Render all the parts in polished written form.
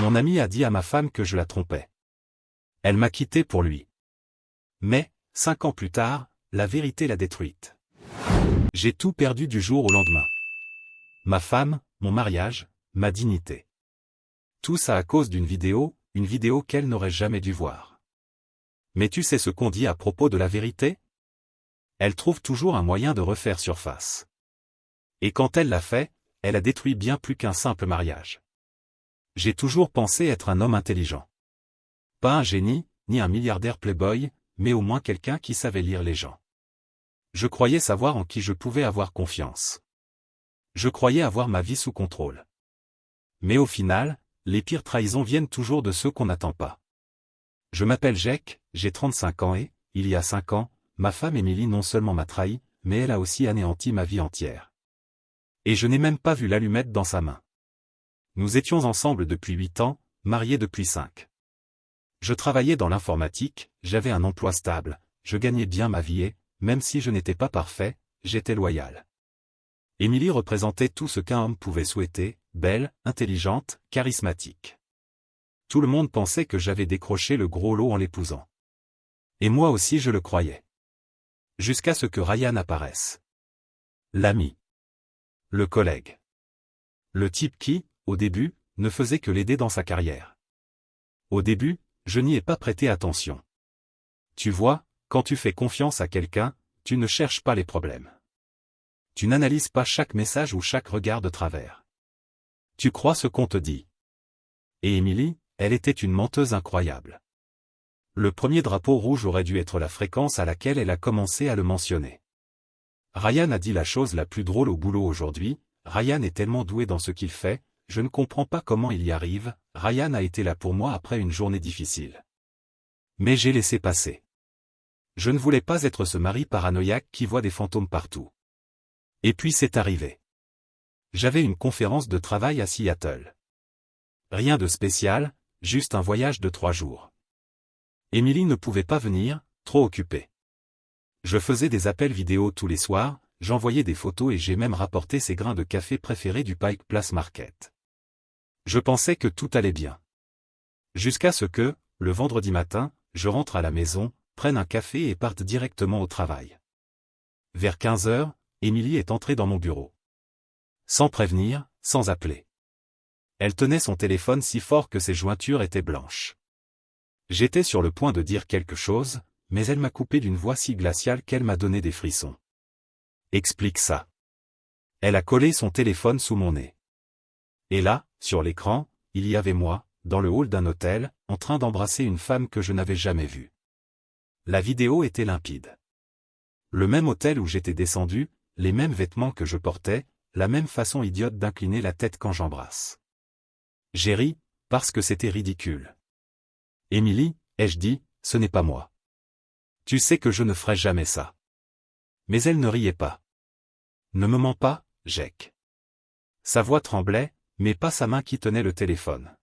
Mon ami a dit à ma femme que je la trompais. Elle m'a quitté pour lui. Mais, 5 ans plus tard, la vérité l'a détruite. J'ai tout perdu du jour au lendemain. Ma femme, mon mariage, ma dignité. Tout ça à cause d'une vidéo qu'elle n'aurait jamais dû voir. Mais tu sais ce qu'on dit à propos de la vérité? Elle trouve toujours un moyen de refaire surface. Et quand elle l'a fait, elle a détruit bien plus qu'un simple mariage. J'ai toujours pensé être un homme intelligent. Pas un génie, ni un milliardaire playboy, mais au moins quelqu'un qui savait lire les gens. Je croyais savoir en qui je pouvais avoir confiance. Je croyais avoir ma vie sous contrôle. Mais au final, les pires trahisons viennent toujours de ceux qu'on n'attend pas. Je m'appelle Jack, j'ai 35 ans et, il y a 5 ans, ma femme Émilie non seulement m'a trahi, mais elle a aussi anéanti ma vie entière. Et je n'ai même pas vu l'allumette dans sa main. Nous étions ensemble depuis 8 ans, mariés depuis 5. Je travaillais dans l'informatique, j'avais un emploi stable, je gagnais bien ma vie et, même si je n'étais pas parfait, j'étais loyal. Émilie représentait tout ce qu'un homme pouvait souhaiter, belle, intelligente, charismatique. Tout le monde pensait que j'avais décroché le gros lot en l'épousant. Et moi aussi je le croyais. Jusqu'à ce que Ryan apparaisse. L'ami. Le collègue. Le type qui, au début, ne faisait que l'aider dans sa carrière. Au début, je n'y ai pas prêté attention. Tu vois, quand tu fais confiance à quelqu'un, tu ne cherches pas les problèmes. Tu n'analyses pas chaque message ou chaque regard de travers. Tu crois ce qu'on te dit. Et Émilie, elle était une menteuse incroyable. Le premier drapeau rouge aurait dû être la fréquence à laquelle elle a commencé à le mentionner. Ryan a dit la chose la plus drôle au boulot aujourd'hui, Ryan est tellement doué dans ce qu'il fait, je ne comprends pas comment il y arrive, Ryan a été là pour moi après une journée difficile. Mais j'ai laissé passer. Je ne voulais pas être ce mari paranoïaque qui voit des fantômes partout. Et puis c'est arrivé. J'avais une conférence de travail à Seattle. Rien de spécial, juste un voyage de 3 jours. Émilie ne pouvait pas venir, trop occupée. Je faisais des appels vidéo tous les soirs, j'envoyais des photos et j'ai même rapporté ses grains de café préférés du Pike Place Market. Je pensais que tout allait bien. Jusqu'à ce que, le vendredi matin, je rentre à la maison, prenne un café et parte directement au travail. Vers 15 heures, Émilie est entrée dans mon bureau. Sans prévenir, sans appeler. Elle tenait son téléphone si fort que ses jointures étaient blanches. J'étais sur le point de dire quelque chose, mais elle m'a coupé d'une voix si glaciale qu'elle m'a donné des frissons. Explique ça. Elle a collé son téléphone sous mon nez. Et là, sur l'écran, il y avait moi, dans le hall d'un hôtel, en train d'embrasser une femme que je n'avais jamais vue. La vidéo était limpide. Le même hôtel où j'étais descendu, les mêmes vêtements que je portais, la même façon idiote d'incliner la tête quand j'embrasse. J'ai ri, parce que c'était ridicule. Émilie, ai-je dit, ce n'est pas moi. Tu sais que je ne ferai jamais ça. Mais elle ne riait pas. Ne me mens pas, Jack. Sa voix tremblait, mais pas sa main qui tenait le téléphone.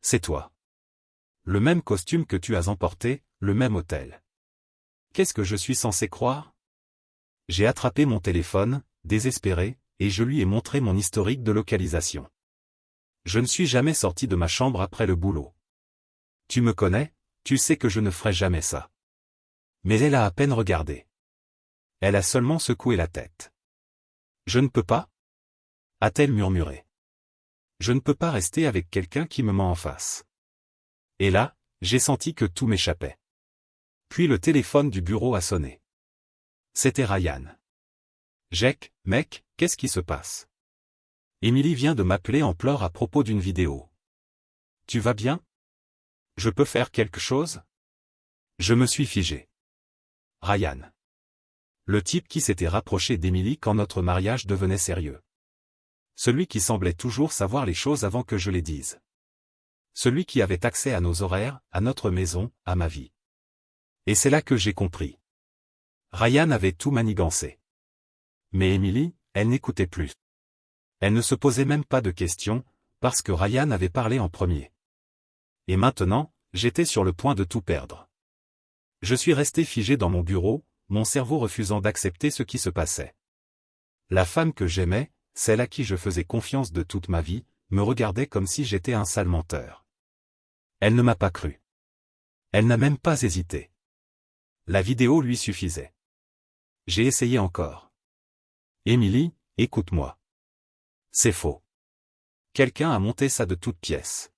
C'est toi. Le même costume que tu as emporté, le même hôtel. Qu'est-ce que je suis censé croire? J'ai attrapé mon téléphone, désespéré, et je lui ai montré mon historique de localisation. Je ne suis jamais sorti de ma chambre après le boulot. Tu me connais, tu sais que je ne ferai jamais ça. Mais elle a à peine regardé. Elle a seulement secoué la tête. Je ne peux pas? A-t-elle murmuré. Je ne peux pas rester avec quelqu'un qui me ment en face. Et là, j'ai senti que tout m'échappait. Puis le téléphone du bureau a sonné. C'était Ryan. Jack, mec, qu'est-ce qui se passe? Émilie vient de m'appeler en pleurs à propos d'une vidéo. Tu vas bien? Je peux faire quelque chose? Je me suis figé. Ryan. Le type qui s'était rapproché d'Émilie quand notre mariage devenait sérieux. Celui qui semblait toujours savoir les choses avant que je les dise. Celui qui avait accès à nos horaires, à notre maison, à ma vie. Et c'est là que j'ai compris. Ryan avait tout manigancé. Mais Émilie, elle n'écoutait plus. Elle ne se posait même pas de questions, parce que Ryan avait parlé en premier. Et maintenant, j'étais sur le point de tout perdre. Je suis resté figé dans mon bureau, mon cerveau refusant d'accepter ce qui se passait. La femme que j'aimais, celle à qui je faisais confiance de toute ma vie, me regardait comme si j'étais un sale menteur. Elle ne m'a pas cru. Elle n'a même pas hésité. La vidéo lui suffisait. J'ai essayé encore. Émilie, écoute-moi. C'est faux. Quelqu'un a monté ça de toutes pièces.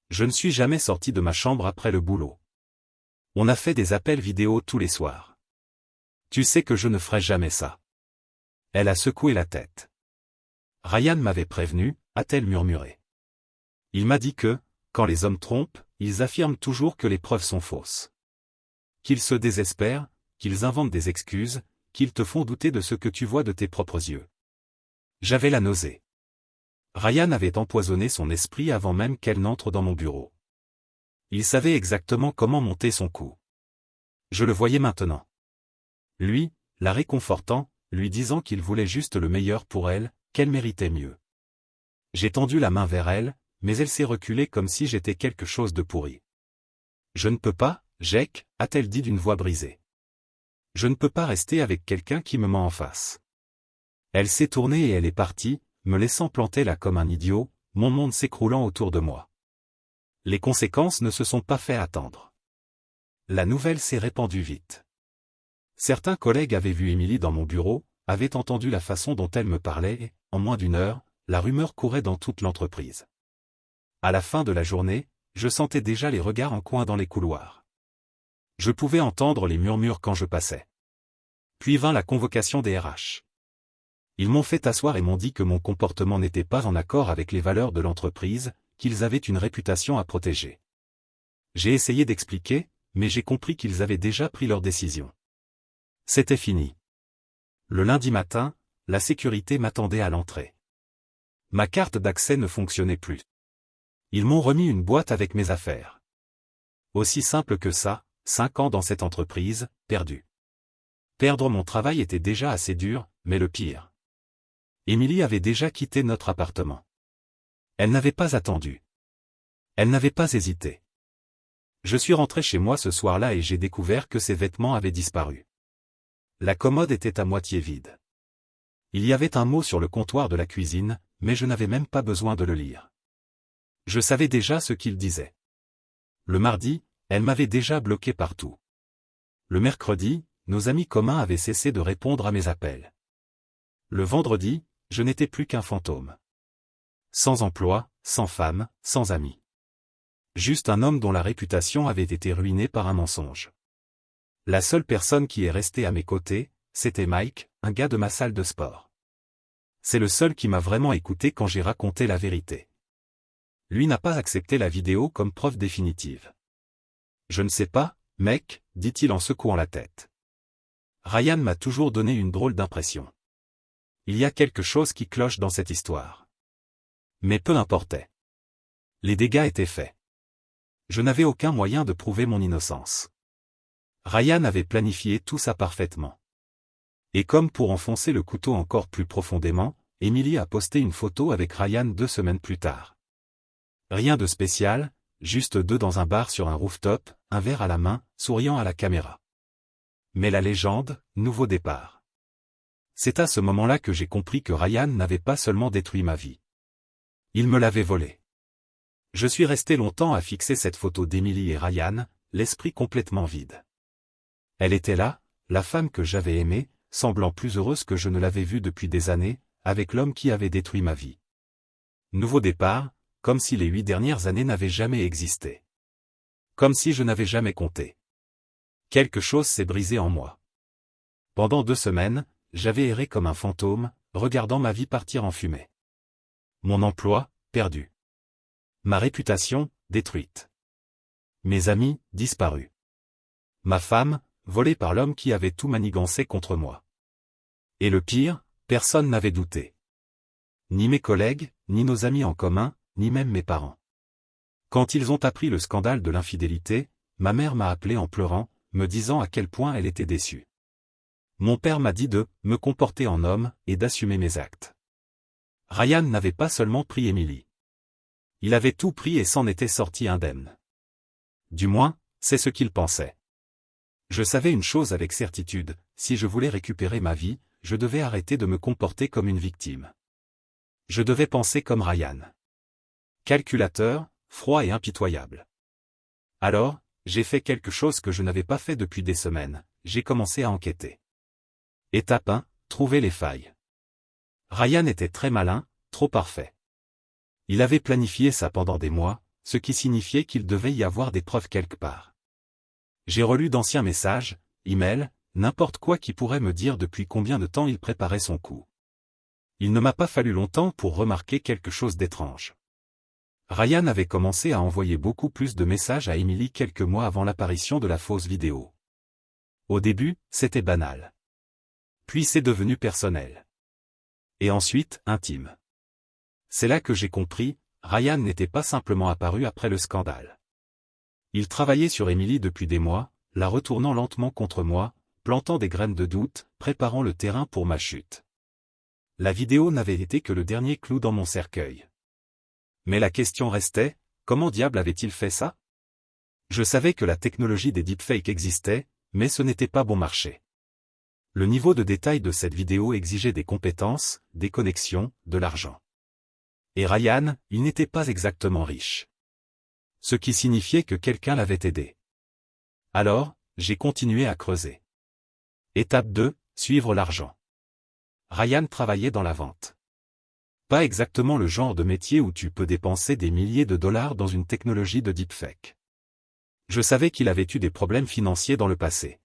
Je ne suis jamais sorti de ma chambre après le boulot. On a fait des appels vidéo tous les soirs. Tu sais que je ne ferai jamais ça. Elle a secoué la tête. Ryan m'avait prévenu, a-t-elle murmuré. Il m'a dit que, quand les hommes trompent, ils affirment toujours que les preuves sont fausses. Qu'ils se désespèrent, qu'ils inventent des excuses, qu'ils te font douter de ce que tu vois de tes propres yeux. J'avais la nausée. Ryan avait empoisonné son esprit avant même qu'elle n'entre dans mon bureau. Il savait exactement comment monter son coup. Je le voyais maintenant. Lui, la réconfortant, lui disant qu'il voulait juste le meilleur pour elle, qu'elle méritait mieux. J'ai tendu la main vers elle, mais elle s'est reculée comme si j'étais quelque chose de pourri. Je ne peux pas, Jake, a-t-elle dit d'une voix brisée. Je ne peux pas rester avec quelqu'un qui me ment en face. Elle s'est tournée et elle est partie, me laissant planter là comme un idiot, mon monde s'écroulant autour de moi. Les conséquences ne se sont pas fait attendre. La nouvelle s'est répandue vite. Certains collègues avaient vu Émilie dans mon bureau, avaient entendu la façon dont elle me parlait et, en moins d'une heure, la rumeur courait dans toute l'entreprise. À la fin de la journée, je sentais déjà les regards en coin dans les couloirs. Je pouvais entendre les murmures quand je passais. Puis vint la convocation des RH. Ils m'ont fait asseoir et m'ont dit que mon comportement n'était pas en accord avec les valeurs de l'entreprise, qu'ils avaient une réputation à protéger. J'ai essayé d'expliquer, mais j'ai compris qu'ils avaient déjà pris leur décision. C'était fini. Le lundi matin, la sécurité m'attendait à l'entrée. Ma carte d'accès ne fonctionnait plus. Ils m'ont remis une boîte avec mes affaires. Aussi simple que ça, 5 ans dans cette entreprise, perdu. Perdre mon travail était déjà assez dur, mais le pire. Émilie avait déjà quitté notre appartement. Elle n'avait pas attendu. Elle n'avait pas hésité. Je suis rentré chez moi ce soir-là et j'ai découvert que ses vêtements avaient disparu. La commode était à moitié vide. Il y avait un mot sur le comptoir de la cuisine, mais je n'avais même pas besoin de le lire. Je savais déjà ce qu'il disait. Le mardi, elle m'avait déjà bloqué partout. Le mercredi, nos amis communs avaient cessé de répondre à mes appels. Le vendredi, je n'étais plus qu'un fantôme. Sans emploi, sans femme, sans amis. Juste un homme dont la réputation avait été ruinée par un mensonge. La seule personne qui est restée à mes côtés, c'était Mike, un gars de ma salle de sport. C'est le seul qui m'a vraiment écouté quand j'ai raconté la vérité. Lui n'a pas accepté la vidéo comme preuve définitive. Je ne sais pas, mec, dit-il en secouant la tête. Ryan m'a toujours donné une drôle d'impression. Il y a quelque chose qui cloche dans cette histoire. Mais peu importait. Les dégâts étaient faits. Je n'avais aucun moyen de prouver mon innocence. Ryan avait planifié tout ça parfaitement. Et comme pour enfoncer le couteau encore plus profondément, Émilie a posté une photo avec Ryan 2 semaines plus tard. Rien de spécial, juste deux dans un bar sur un rooftop, un verre à la main, souriant à la caméra. Mais la légende, nouveau départ. C'est à ce moment-là que j'ai compris que Ryan n'avait pas seulement détruit ma vie. Il me l'avait volée. Je suis resté longtemps à fixer cette photo d'Émilie et Ryan, l'esprit complètement vide. Elle était là, la femme que j'avais aimée, semblant plus heureuse que je ne l'avais vue depuis des années, avec l'homme qui avait détruit ma vie. Nouveau départ, comme si les 8 dernières années n'avaient jamais existé. Comme si je n'avais jamais compté. Quelque chose s'est brisé en moi. Pendant 2 semaines, j'avais erré comme un fantôme, regardant ma vie partir en fumée. Mon emploi, perdu. Ma réputation, détruite. Mes amis, disparus. Ma femme, volée par l'homme qui avait tout manigancé contre moi. Et le pire, personne n'avait douté. Ni mes collègues, ni nos amis en commun, ni même mes parents. Quand ils ont appris le scandale de l'infidélité, ma mère m'a appelé en pleurant, me disant à quel point elle était déçue. Mon père m'a dit de me comporter en homme et d'assumer mes actes. Ryan n'avait pas seulement pris Émilie. Il avait tout pris et s'en était sorti indemne. Du moins, c'est ce qu'il pensait. Je savais une chose avec certitude, si je voulais récupérer ma vie, je devais arrêter de me comporter comme une victime. Je devais penser comme Ryan. calculateur, froid et impitoyable. Alors, j'ai fait quelque chose que je n'avais pas fait depuis des semaines, j'ai commencé à enquêter. Étape 1, trouver les failles. Ryan était très malin, trop parfait. Il avait planifié ça pendant des mois, ce qui signifiait qu'il devait y avoir des preuves quelque part. J'ai relu d'anciens messages, emails, n'importe quoi qui pourrait me dire depuis combien de temps il préparait son coup. Il ne m'a pas fallu longtemps pour remarquer quelque chose d'étrange. Ryan avait commencé à envoyer beaucoup plus de messages à Emily quelques mois avant l'apparition de la fausse vidéo. Au début, c'était banal. Puis c'est devenu personnel. Et ensuite, intime. C'est là que j'ai compris, Ryan n'était pas simplement apparu après le scandale. Il travaillait sur Emily depuis des mois, la retournant lentement contre moi, plantant des graines de doute, préparant le terrain pour ma chute. La vidéo n'avait été que le dernier clou dans mon cercueil. Mais la question restait, comment diable avait-il fait ça? Je savais que la technologie des deepfakes existait, mais ce n'était pas bon marché. Le niveau de détail de cette vidéo exigeait des compétences, des connexions, de l'argent. Et Ryan, il n'était pas exactement riche. Ce qui signifiait que quelqu'un l'avait aidé. Alors, j'ai continué à creuser. Étape 2, suivre l'argent. Ryan travaillait dans la vente. Pas exactement le genre de métier où tu peux dépenser des milliers de dollars dans une technologie de deepfake. Je savais qu'il avait eu des problèmes financiers dans le passé.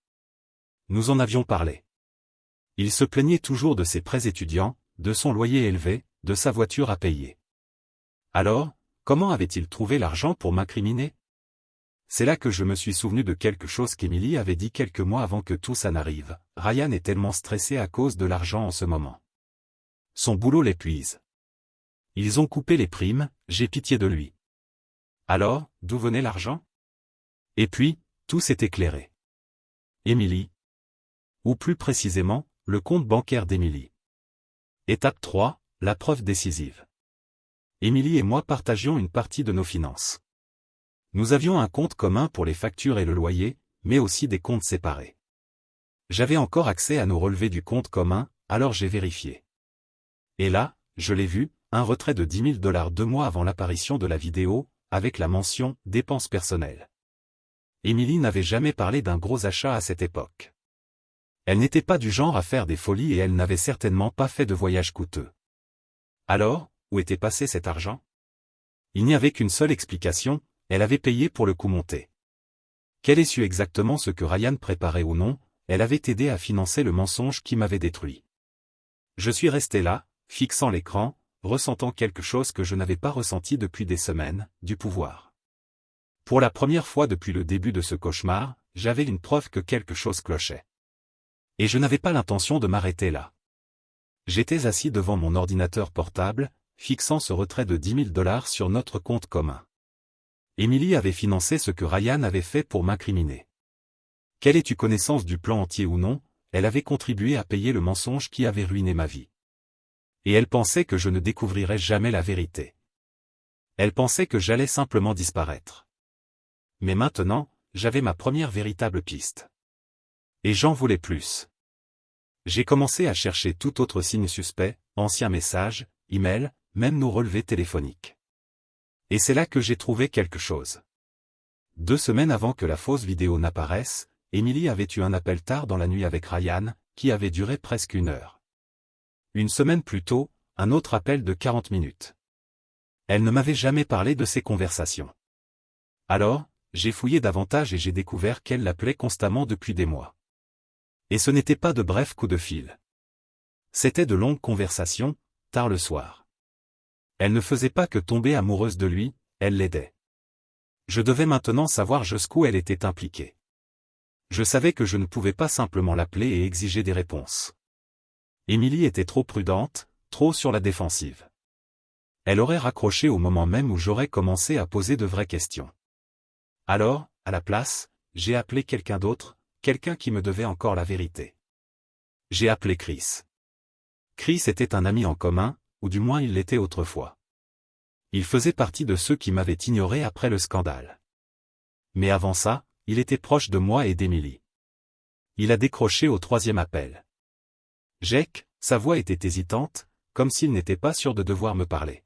Nous en avions parlé. Il se plaignait toujours de ses prêts étudiants, de son loyer élevé, de sa voiture à payer. Alors, comment avait-il trouvé l'argent pour m'incriminer? C'est là que je me suis souvenu de quelque chose qu'Emily avait dit quelques mois avant que tout ça n'arrive. Ryan est tellement stressé à cause de l'argent en ce moment. Son boulot l'épuise. Ils ont coupé les primes, j'ai pitié de lui. Alors, d'où venait l'argent? Et puis, tout s'est éclairé. Emily. Ou plus précisément, le compte bancaire d'Emily. Étape 3, la preuve décisive. Emily et moi partagions une partie de nos finances. Nous avions un compte commun pour les factures et le loyer, mais aussi des comptes séparés. J'avais encore accès à nos relevés du compte commun, alors j'ai vérifié. Et là, je l'ai vu, un retrait de 10 000 $ 2 mois avant l'apparition de la vidéo, avec la mention « dépenses personnelles ». Emily n'avait jamais parlé d'un gros achat à cette époque. Elle n'était pas du genre à faire des folies et elle n'avait certainement pas fait de voyage coûteux. Alors, où était passé cet argent? Il n'y avait qu'une seule explication, elle avait payé pour le coup monté. Qu'elle ait su exactement ce que Ryan préparait ou non, elle avait aidé à financer le mensonge qui m'avait détruit. Je suis resté là, fixant l'écran, ressentant quelque chose que je n'avais pas ressenti depuis des semaines, du pouvoir. Pour la première fois depuis le début de ce cauchemar, j'avais une preuve que quelque chose clochait. Et je n'avais pas l'intention de m'arrêter là. J'étais assis devant mon ordinateur portable, fixant ce retrait de 10 000 $ sur notre compte commun. Emily avait financé ce que Ryan avait fait pour m'incriminer. Qu'elle ait eu connaissance du plan entier ou non, elle avait contribué à payer le mensonge qui avait ruiné ma vie. Et elle pensait que je ne découvrirais jamais la vérité. Elle pensait que j'allais simplement disparaître. Mais maintenant, j'avais ma première véritable piste. Et j'en voulais plus. J'ai commencé à chercher tout autre signe suspect, anciens messages, emails, même nos relevés téléphoniques. Et c'est là que j'ai trouvé quelque chose. 2 semaines avant que la fausse vidéo n'apparaisse, Emily avait eu un appel tard dans la nuit avec Ryan, qui avait duré presque 1 heure. Une semaine plus tôt, un autre appel de 40 minutes. Elle ne m'avait jamais parlé de ces conversations. Alors, j'ai fouillé davantage et j'ai découvert qu'elle l'appelait constamment depuis des mois. Et ce n'était pas de brefs coups de fil. C'était de longues conversations, tard le soir. Elle ne faisait pas que tomber amoureuse de lui, elle l'aidait. Je devais maintenant savoir jusqu'où elle était impliquée. Je savais que je ne pouvais pas simplement l'appeler et exiger des réponses. Emily était trop prudente, trop sur la défensive. Elle aurait raccroché au moment même où j'aurais commencé à poser de vraies questions. Alors, à la place, j'ai appelé quelqu'un d'autre, quelqu'un qui me devait encore la vérité. J'ai appelé Chris. Chris était un ami en commun, ou du moins il l'était autrefois. Il faisait partie de ceux qui m'avaient ignoré après le scandale. Mais avant ça, il était proche de moi et d'Emily. Il a décroché au 3e appel. Jake, sa voix était hésitante, comme s'il n'était pas sûr de devoir me parler.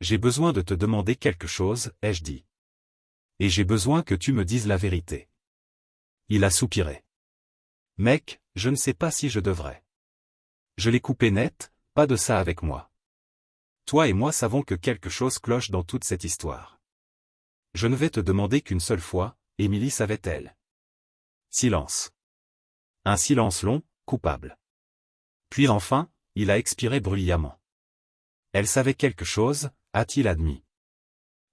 J'ai besoin de te demander quelque chose, ai-je dit. Et j'ai besoin que tu me dises la vérité. Il a soupiré. Mec, je ne sais pas si je devrais. Je l'ai coupé net, pas de ça avec moi. Toi et moi savons que quelque chose cloche dans toute cette histoire. Je ne vais te demander qu'une seule fois, Émilie savait-elle? Silence. Un silence long, coupable. Puis enfin, il a expiré bruyamment. Elle savait quelque chose, a-t-il admis.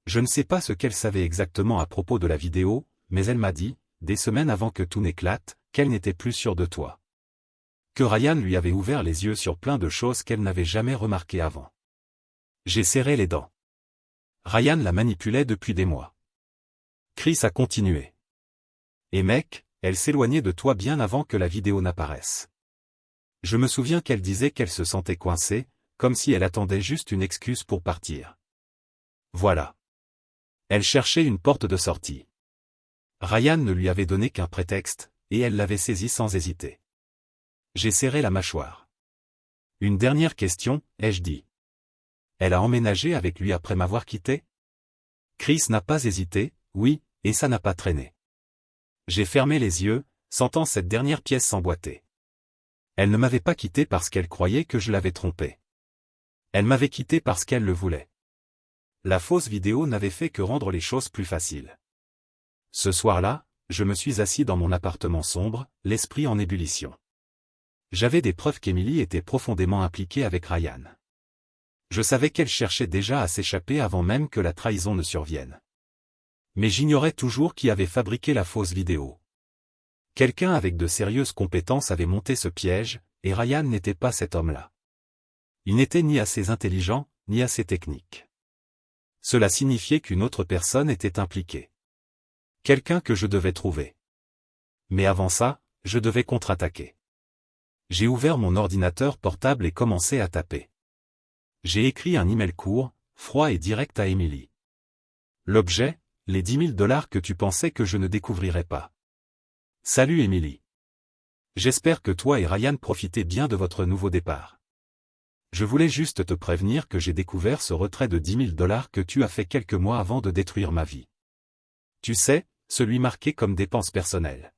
Je ne sais pas ce qu'elle savait exactement à propos de la vidéo, mais elle m'a dit, des semaines avant que tout n'éclate, qu'elle n'était plus sûre de toi. Que Ryan lui avait ouvert les yeux sur plein de choses qu'elle n'avait jamais remarquées avant. J'ai serré les dents. Ryan la manipulait depuis des mois. Chris a continué. Et mec, elle s'éloignait de toi bien avant que la vidéo n'apparaisse. Je me souviens qu'elle disait qu'elle se sentait coincée, comme si elle attendait juste une excuse pour partir. Voilà. Elle cherchait une porte de sortie. Ryan ne lui avait donné qu'un prétexte, et elle l'avait saisi sans hésiter. J'ai serré la mâchoire. Une dernière question, ai-je dit. Elle a emménagé avec lui après m'avoir quitté? Chris n'a pas hésité, oui, et ça n'a pas traîné. J'ai fermé les yeux, sentant cette dernière pièce s'emboîter. Elle ne m'avait pas quitté parce qu'elle croyait que je l'avais trompée. Elle m'avait quitté parce qu'elle le voulait. La fausse vidéo n'avait fait que rendre les choses plus faciles. Ce soir-là, je me suis assis dans mon appartement sombre, l'esprit en ébullition. J'avais des preuves qu'Émilie était profondément impliquée avec Ryan. Je savais qu'elle cherchait déjà à s'échapper avant même que la trahison ne survienne. Mais j'ignorais toujours qui avait fabriqué la fausse vidéo. Quelqu'un avec de sérieuses compétences avait monté ce piège, et Ryan n'était pas cet homme-là. Il n'était ni assez intelligent, ni assez technique. Cela signifiait qu'une autre personne était impliquée. Quelqu'un que je devais trouver. Mais avant ça, je devais contre-attaquer. J'ai ouvert mon ordinateur portable et commencé à taper. J'ai écrit un email court, froid et direct à Émilie. L'objet, les 10 000 $ que tu pensais que je ne découvrirais pas. Salut Émilie. J'espère que toi et Ryan profitez bien de votre nouveau départ. Je voulais juste te prévenir que j'ai découvert ce retrait de 10 000 $ que tu as fait quelques mois avant de détruire ma vie. Tu sais, celui marqué comme dépense personnelle.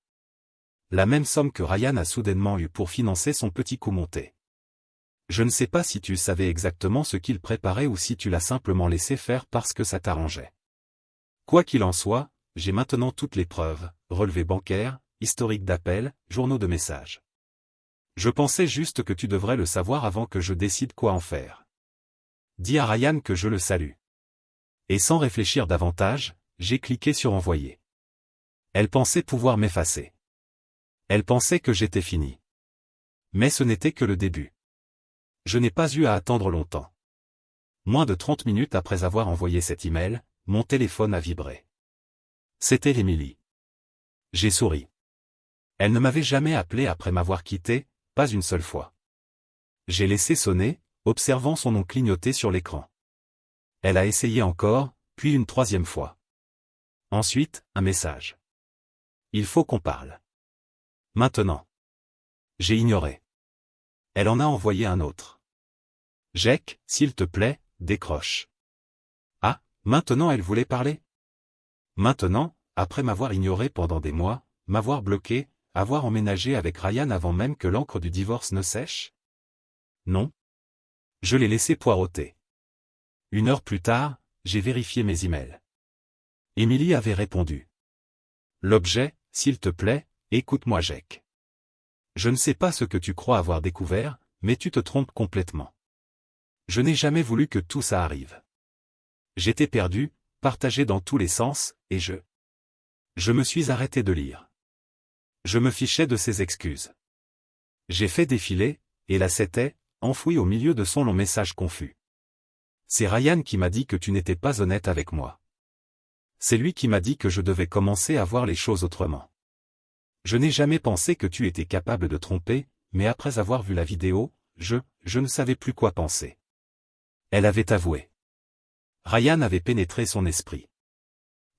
La même somme que Ryan a soudainement eue pour financer son petit coup monté. Je ne sais pas si tu savais exactement ce qu'il préparait ou si tu l'as simplement laissé faire parce que ça t'arrangeait. Quoi qu'il en soit, j'ai maintenant toutes les preuves, relevés bancaires, historiques d'appels, journaux de messages. Je pensais juste que tu devrais le savoir avant que je décide quoi en faire. Dis à Ryan que je le salue. Et sans réfléchir davantage, j'ai cliqué sur envoyer. Elle pensait pouvoir m'effacer. Elle pensait que j'étais fini. Mais ce n'était que le début. Je n'ai pas eu à attendre longtemps. Moins de 30 minutes après avoir envoyé cet email, mon téléphone a vibré. C'était Émilie. J'ai souri. Elle ne m'avait jamais appelé après m'avoir quitté, pas une seule fois. J'ai laissé sonner, observant son nom clignoter sur l'écran. Elle a essayé encore, puis une troisième fois. Ensuite, un message. Il faut qu'on parle. Maintenant. J'ai ignoré. Elle en a envoyé un autre. Jake, s'il te plaît, décroche. Ah, maintenant elle voulait parler? Maintenant, après m'avoir ignoré pendant des mois, m'avoir bloqué, avoir emménagé avec Ryan avant même que l'encre du divorce ne sèche? Non. Je l'ai laissé poireauter. 1 heure plus tard, j'ai vérifié mes emails. Émilie avait répondu. L'objet, s'il te plaît, écoute-moi Jake. Je ne sais pas ce que tu crois avoir découvert, mais tu te trompes complètement. Je n'ai jamais voulu que tout ça arrive. J'étais perdu, partagé dans tous les sens, et je me suis arrêté de lire. Je me fichais de ses excuses. J'ai fait défiler, et là c'était, enfoui au milieu de son long message confus. C'est Ryan qui m'a dit que tu n'étais pas honnête avec moi. C'est lui qui m'a dit que je devais commencer à voir les choses autrement. Je n'ai jamais pensé que tu étais capable de tromper, mais après avoir vu la vidéo, je ne savais plus quoi penser. Elle avait avoué. Ryan avait pénétré son esprit.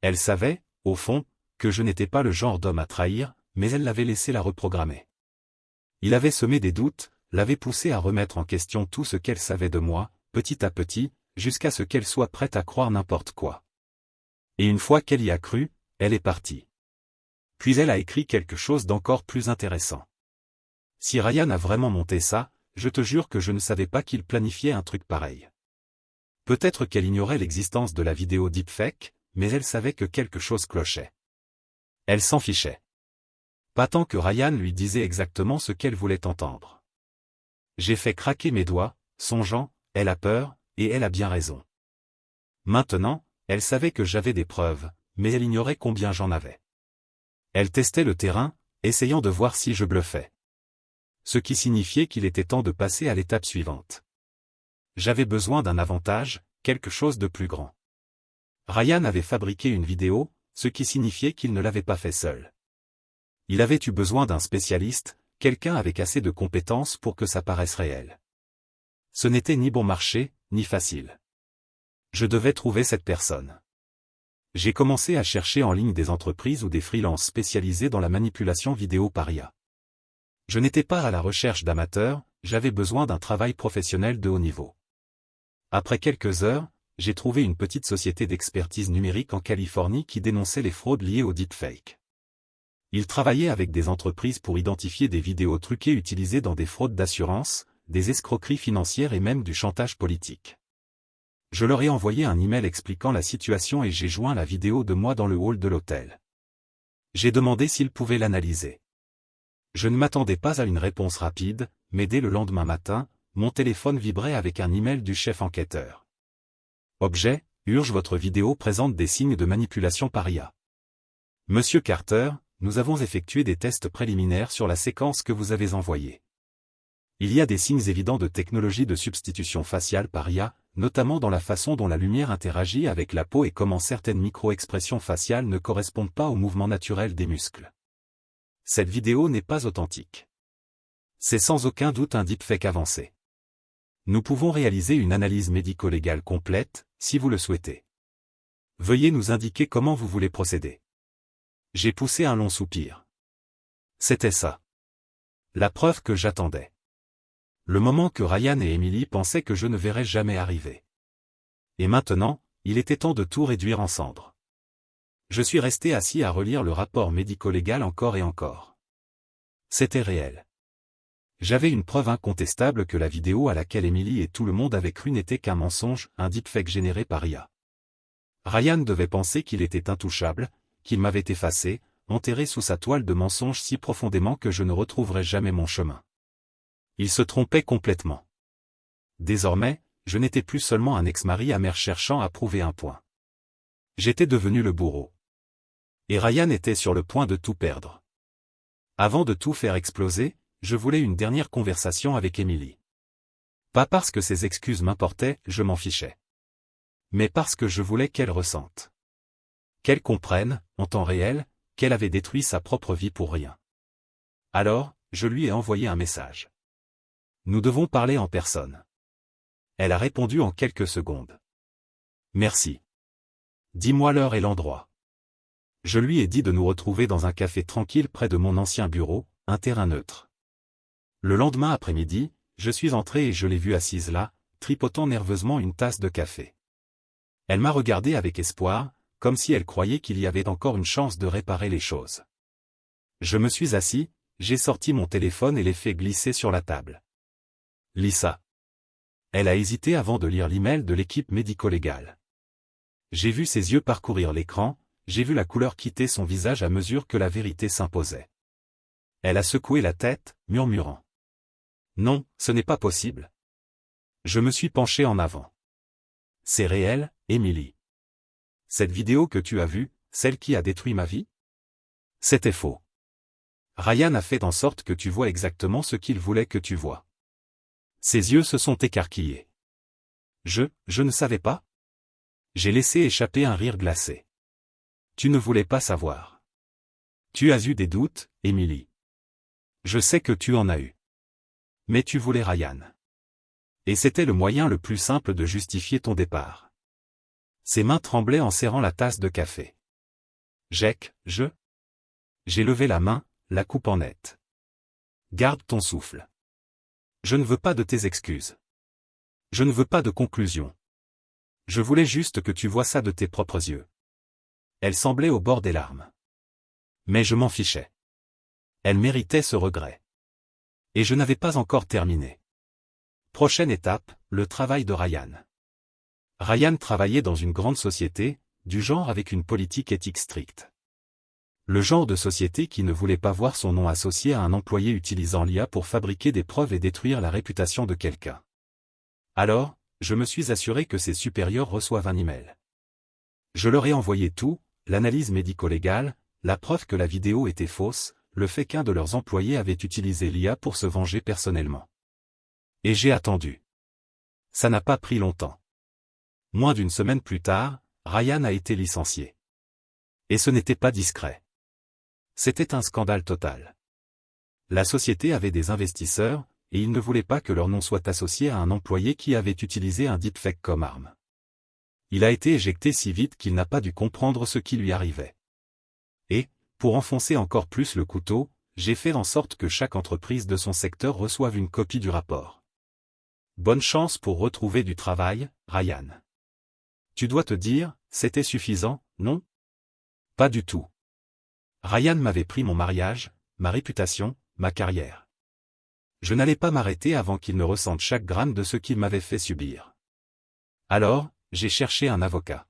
Elle savait, au fond, que je n'étais pas le genre d'homme à trahir, mais elle l'avait laissé la reprogrammer. Il avait semé des doutes, l'avait poussée à remettre en question tout ce qu'elle savait de moi, petit à petit, jusqu'à ce qu'elle soit prête à croire n'importe quoi. Et une fois qu'elle y a cru, elle est partie. Puis elle a écrit quelque chose d'encore plus intéressant. Si Ryan a vraiment monté ça, je te jure que je ne savais pas qu'il planifiait un truc pareil. Peut-être qu'elle ignorait l'existence de la vidéo deepfake, mais elle savait que quelque chose clochait. Elle s'en fichait. Pas tant que Ryan lui disait exactement ce qu'elle voulait entendre. J'ai fait craquer mes doigts, songeant, elle a peur, et elle a bien raison. Maintenant, elle savait que j'avais des preuves, mais elle ignorait combien j'en avais. Elle testait le terrain, essayant de voir si je bluffais. Ce qui signifiait qu'il était temps de passer à l'étape suivante. J'avais besoin d'un avantage, quelque chose de plus grand. Ryan avait fabriqué une vidéo, ce qui signifiait qu'il ne l'avait pas fait seul. Il avait eu besoin d'un spécialiste, quelqu'un avec assez de compétences pour que ça paraisse réel. Ce n'était ni bon marché, ni facile. Je devais trouver cette personne. J'ai commencé à chercher en ligne des entreprises ou des freelances spécialisés dans la manipulation vidéo par IA. Je n'étais pas à la recherche d'amateurs, j'avais besoin d'un travail professionnel de haut niveau. Après quelques heures, j'ai trouvé une petite société d'expertise numérique en Californie qui dénonçait les fraudes liées au deepfake. Ils travaillaient avec des entreprises pour identifier des vidéos truquées utilisées dans des fraudes d'assurance, des escroqueries financières et même du chantage politique. Je leur ai envoyé un email expliquant la situation et j'ai joint la vidéo de moi dans le hall de l'hôtel. J'ai demandé s'ils pouvaient l'analyser. Je ne m'attendais pas à une réponse rapide, mais dès le lendemain matin, mon téléphone vibrait avec un email du chef enquêteur. Objet, urge votre vidéo présente des signes de manipulation par IA. Monsieur Carter, nous avons effectué des tests préliminaires sur la séquence que vous avez envoyée. Il y a des signes évidents de technologie de substitution faciale par IA, notamment dans la façon dont la lumière interagit avec la peau et comment certaines micro-expressions faciales ne correspondent pas au mouvement naturel des muscles. Cette vidéo n'est pas authentique. C'est sans aucun doute un deepfake avancé. Nous pouvons réaliser une analyse médico-légale complète, si vous le souhaitez. Veuillez nous indiquer comment vous voulez procéder. J'ai poussé un long soupir. C'était ça. La preuve que j'attendais. Le moment que Ryan et Emily pensaient que je ne verrais jamais arriver. Et maintenant, il était temps de tout réduire en cendres. Je suis resté assis à relire le rapport médico-légal encore et encore. C'était réel. J'avais une preuve incontestable que la vidéo à laquelle Emily et tout le monde avaient cru n'était qu'un mensonge, un deepfake généré par IA. Ryan devait penser qu'il était intouchable, qu'il m'avait effacé, enterré sous sa toile de mensonges si profondément que je ne retrouverais jamais mon chemin. Il se trompait complètement. Désormais, je n'étais plus seulement un ex-mari amer cherchant à prouver un point. J'étais devenu le bourreau. Et Ryan était sur le point de tout perdre. Avant de tout faire exploser, je voulais une dernière conversation avec Emily. Pas parce que ses excuses m'importaient, je m'en fichais. Mais parce que je voulais qu'elle ressente. Qu'elle comprenne, en temps réel, qu'elle avait détruit sa propre vie pour rien. Alors, je lui ai envoyé un message. Nous devons parler en personne. Elle a répondu en quelques secondes. Merci. Dis-moi l'heure et l'endroit. Je lui ai dit de nous retrouver dans un café tranquille près de mon ancien bureau, un terrain neutre. Le lendemain après-midi, je suis entré et je l'ai vue assise là, tripotant nerveusement une tasse de café. Elle m'a regardé avec espoir, comme si elle croyait qu'il y avait encore une chance de réparer les choses. Je me suis assis, j'ai sorti mon téléphone et l'ai fait glisser sur la table. Lisa. Elle a hésité avant de lire l'email de l'équipe médico-légale. J'ai vu ses yeux parcourir l'écran, j'ai vu la couleur quitter son visage à mesure que la vérité s'imposait. Elle a secoué la tête, murmurant. Non, ce n'est pas possible. Je me suis penché en avant. C'est réel, Emily. Cette vidéo que tu as vue, celle qui a détruit ma vie? C'était faux. Ryan a fait en sorte que tu vois exactement ce qu'il voulait que tu vois. Ses yeux se sont écarquillés. Je ne savais pas? J'ai laissé échapper un rire glacé. Tu ne voulais pas savoir. Tu as eu des doutes, Emily. Je sais que tu en as eu. Mais tu voulais Ryan. Et c'était le moyen le plus simple de justifier ton départ. Ses mains tremblaient en serrant la tasse de café. Jack, J'ai levé la main, la coupant net. Garde ton souffle. Je ne veux pas de tes excuses. Je ne veux pas de conclusion. Je voulais juste que tu vois ça de tes propres yeux. Elle semblait au bord des larmes. Mais je m'en fichais. Elle méritait ce regret. Et je n'avais pas encore terminé. Prochaine étape, le travail de Ryan. Ryan travaillait dans une grande société, du genre avec une politique éthique stricte. Le genre de société qui ne voulait pas voir son nom associé à un employé utilisant l'IA pour fabriquer des preuves et détruire la réputation de quelqu'un. Alors, je me suis assuré que ses supérieurs reçoivent un email. Je leur ai envoyé tout, l'analyse médico-légale, la preuve que la vidéo était fausse, le fait qu'un de leurs employés avait utilisé l'IA pour se venger personnellement. Et j'ai attendu. Ça n'a pas pris longtemps. Moins d'une semaine plus tard, Ryan a été licencié. Et ce n'était pas discret. C'était un scandale total. La société avait des investisseurs, et ils ne voulaient pas que leur nom soit associé à un employé qui avait utilisé un deepfake comme arme. Il a été éjecté si vite qu'il n'a pas dû comprendre ce qui lui arrivait. Et, pour enfoncer encore plus le couteau, j'ai fait en sorte que chaque entreprise de son secteur reçoive une copie du rapport. Bonne chance pour retrouver du travail, Ryan. Tu dois te dire, c'était suffisant, non? Pas du tout. Ryan m'avait pris mon mariage, ma réputation, ma carrière. Je n'allais pas m'arrêter avant qu'il ne ressente chaque gramme de ce qu'il m'avait fait subir. Alors, j'ai cherché un avocat.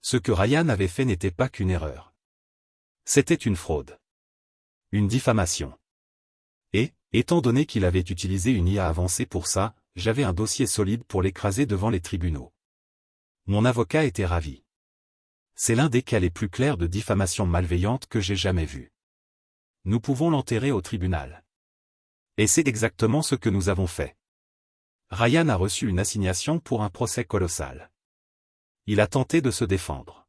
Ce que Ryan avait fait n'était pas qu'une erreur. C'était une fraude. Une diffamation. Et, étant donné qu'il avait utilisé une IA avancée pour ça, j'avais un dossier solide pour l'écraser devant les tribunaux. Mon avocat était ravi. C'est l'un des cas les plus clairs de diffamation malveillante que j'ai jamais vu. Nous pouvons l'enterrer au tribunal. Et c'est exactement ce que nous avons fait. Ryan a reçu une assignation pour un procès colossal. Il a tenté de se défendre.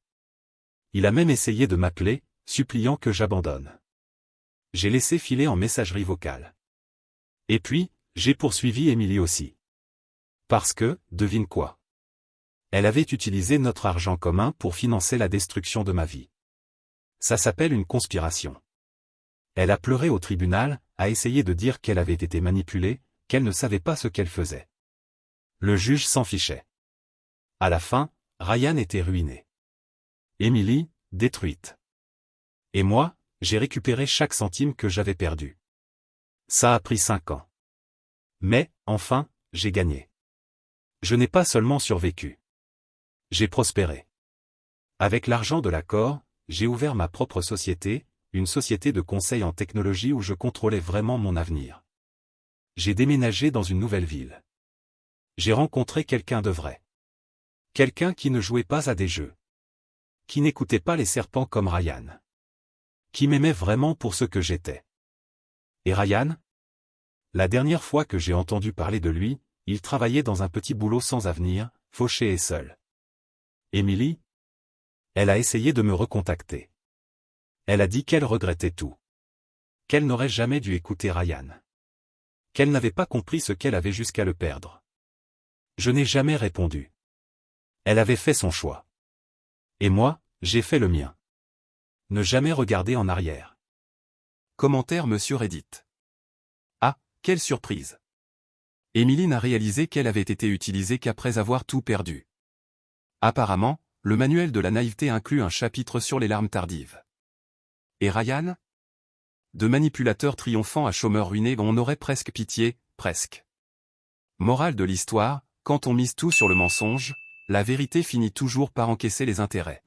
Il a même essayé de m'appeler, suppliant que j'abandonne. J'ai laissé filer en messagerie vocale. Et puis, j'ai poursuivi Emily aussi. Parce que, devine quoi? Elle avait utilisé notre argent commun pour financer la destruction de ma vie. Ça s'appelle une conspiration. Elle a pleuré au tribunal, a essayé de dire qu'elle avait été manipulée, qu'elle ne savait pas ce qu'elle faisait. Le juge s'en fichait. À la fin, Ryan était ruiné. Emily, détruite. Et moi, j'ai récupéré chaque centime que j'avais perdu. Ça a pris 5 ans. Mais, enfin, j'ai gagné. Je n'ai pas seulement survécu. J'ai prospéré. Avec l'argent de l'accord, j'ai ouvert ma propre société, une société de conseil en technologie où je contrôlais vraiment mon avenir. J'ai déménagé dans une nouvelle ville. J'ai rencontré quelqu'un de vrai. Quelqu'un qui ne jouait pas à des jeux. Qui n'écoutait pas les serpents comme Ryan. Qui m'aimait vraiment pour ce que j'étais. Et Ryan? La dernière fois que j'ai entendu parler de lui, il travaillait dans un petit boulot sans avenir, fauché et seul. Emily? Elle a essayé de me recontacter. Elle a dit qu'elle regrettait tout. Qu'elle n'aurait jamais dû écouter Ryan. Qu'elle n'avait pas compris ce qu'elle avait jusqu'à le perdre. Je n'ai jamais répondu. Elle avait fait son choix. Et moi, j'ai fait le mien. Ne jamais regarder en arrière. Commentaire Monsieur Reddit. Ah, quelle surprise! Emily n'a réalisé qu'elle avait été utilisée qu'après avoir tout perdu. Apparemment, le manuel de la naïveté inclut un chapitre sur les larmes tardives. Et Ryan? De manipulateur triomphant à chômeur ruiné, on aurait presque pitié, presque. Morale de l'histoire, quand on mise tout sur le mensonge, la vérité finit toujours par encaisser les intérêts.